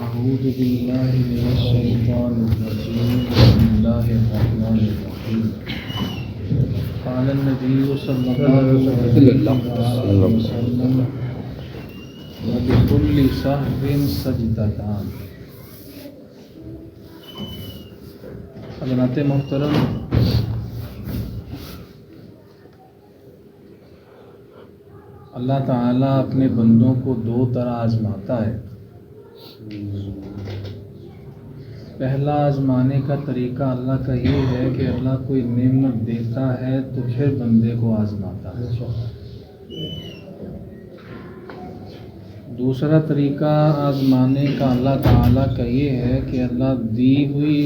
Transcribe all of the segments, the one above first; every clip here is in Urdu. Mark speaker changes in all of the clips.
Speaker 1: أعوذ بالله من الشيطان الرجيم بسم الله الرحمن الرحيم قال النبي صلى الله عليه وسلم ولكل سهو سجدتان. حضرات محترم، اللہ تعالیٰ اپنے بندوں کو دو طرح آزماتا ہے. پہلا آزمانے کا طریقہ اللہ کا یہ ہے کہ اللہ کوئی نعمت دیتا ہے تو پھر بندے کو آزماتا ہے. دوسرا طریقہ آزمانے کا اللہ تعالیٰ کا یہ ہے کہ اللہ دی ہوئی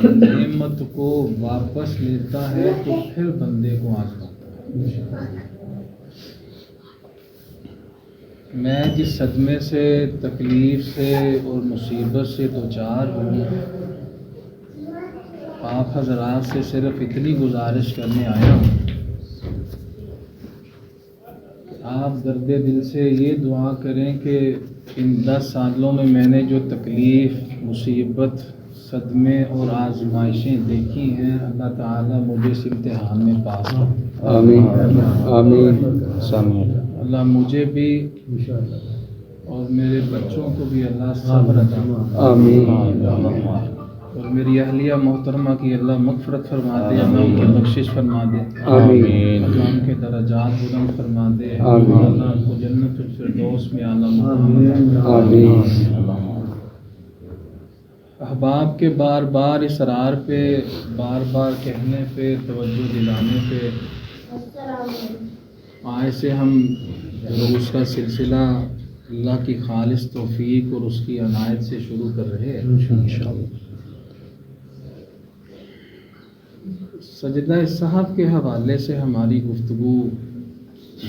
Speaker 1: نعمت کو واپس لیتا ہے تو پھر بندے کو آزماتا ہے. میں جس صدمے سے، تکلیف سے اور مصیبت سے دوچار ہوں، آپ حضرات سے صرف اتنی گزارش کرنے آیا ہوں کہ آپ درد دل سے یہ دعا کریں کہ ان 10 سالوں میں نے جو تکلیف، مصیبت، صدمے اور آزمائشیں دیکھی ہیں، اللہ تعالیٰ مجھے اس امتحان میں پاس کرے.
Speaker 2: آمین آمین.
Speaker 1: اللہ مجھے بھی اور میرے بچوں کو بھی اللہ صبر عطا فرمائے.
Speaker 2: آمین.
Speaker 1: اور میری اہلیہ محترمہ کی اللہ مغفرت فرما دے، اللہ ان کی بخشش فرما دے،
Speaker 2: آمین.
Speaker 1: اللہ ان کے درجات بلند فرما دے،
Speaker 2: آمین.
Speaker 1: اللہ ان کو جنت الفردوس میں اعلیٰ مقام عطا فرما دے.
Speaker 2: آمین.
Speaker 1: احباب کے بار بار اصرار پہ، بار بار کہنے پہ، توجہ دلانے پہ آج سے ہم دروس کا سلسلہ اللہ کی خالص توفیق اور اس کی عنایت سے شروع کر رہے ہیں انشاءاللہ. سجدہ سہو کے حوالے سے ہماری گفتگو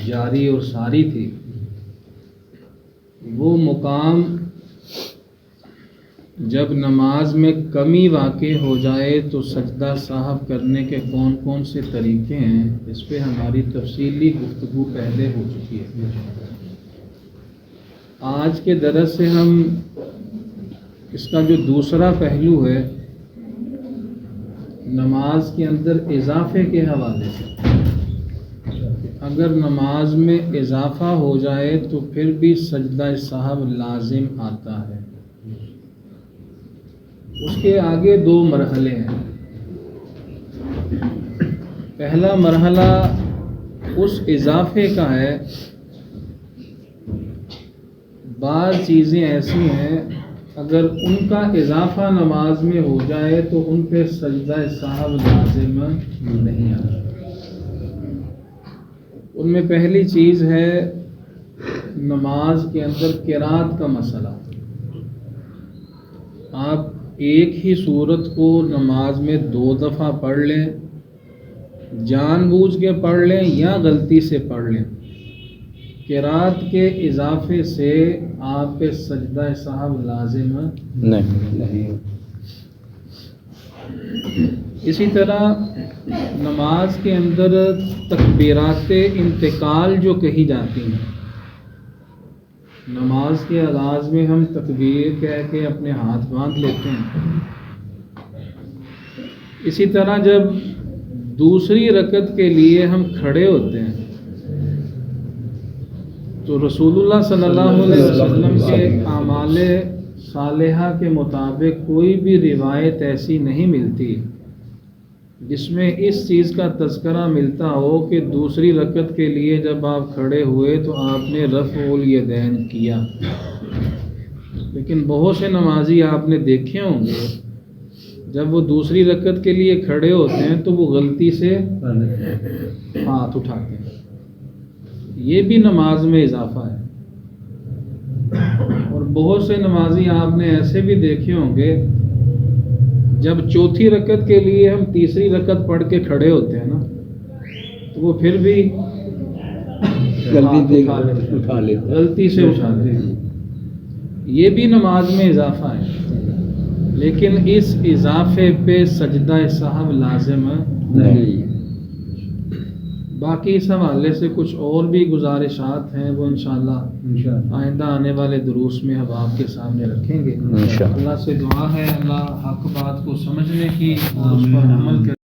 Speaker 1: جاری اور ساری تھی. وہ مقام جب نماز میں کمی واقع ہو جائے تو سجدہ سہو کرنے کے کون کون سے طریقے ہیں، اس پہ ہماری تفصیلی گفتگو پہلے ہو چکی ہے. آج کے درس سے ہم اس کا جو دوسرا پہلو ہے، نماز کے اندر اضافے کے حوالے سے، اگر نماز میں اضافہ ہو جائے تو پھر بھی سجدہ سہو لازم آتا ہے. اس کے آگے 2 مرحلے ہیں. پہلا مرحلہ اس اضافے کا ہے. بعض چیزیں ایسی ہیں اگر ان کا اضافہ نماز میں ہو جائے تو ان پہ سجدہ سہو لازم نہیں آتا. ان میں پہلی چیز ہے نماز کے اندر قرات کا مسئلہ. آپ ایک ہی صورت کو نماز میں 2 دفعہ پڑھ لیں، جان بوجھ کے پڑھ لیں یا غلطی سے پڑھ لیں، قرات کے اضافے سے آپ پہ سجدہ سہو لازم نہیں. اسی طرح نماز کے اندر تکبیرات انتقال جو کہی جاتی ہیں، نماز کے آغاز میں ہم تکبیر کہہ کے اپنے ہاتھ باندھ لیتے ہیں. اسی طرح جب دوسری رکعت کے لیے ہم کھڑے ہوتے ہیں تو رسول اللہ صلی اللہ علیہ وسلم کے اعمال صالحہ کے مطابق کوئی بھی روایت ایسی نہیں ملتی جس میں اس چیز کا تذکرہ ملتا ہو کہ دوسری رکعت کے لیے جب آپ کھڑے ہوئے تو آپ نے رفع الیدین کیا. لیکن بہت سے نمازی آپ نے دیکھے ہوں گے جب وہ دوسری رکعت کے لیے کھڑے ہوتے ہیں تو وہ غلطی سے ہاتھ اٹھاتے ہیں. یہ بھی نماز میں اضافہ ہے. اور بہت سے نمازی آپ نے ایسے بھی دیکھے ہوں گے جب چوتھی رکعت کے لیے ہم تیسری رکعت پڑھ کے کھڑے ہوتے ہیں نا تو وہ پھر بھی غلطی سے اٹھاتے ہیں. یہ بھی نماز میں اضافہ ہے، لیکن اس اضافے پہ سجدہ سہو لازم نہیں. باقی اس حوالے سے کچھ اور بھی گزارشات ہیں، وہ انشاءاللہ آئندہ آنے والے دروس میں آپ کے سامنے رکھیں گے۔
Speaker 2: انشاءاللہ۔
Speaker 1: اللہ سے دعا ہے اللہ حق بات کو سمجھنے کی اور اس پر عمل کرنے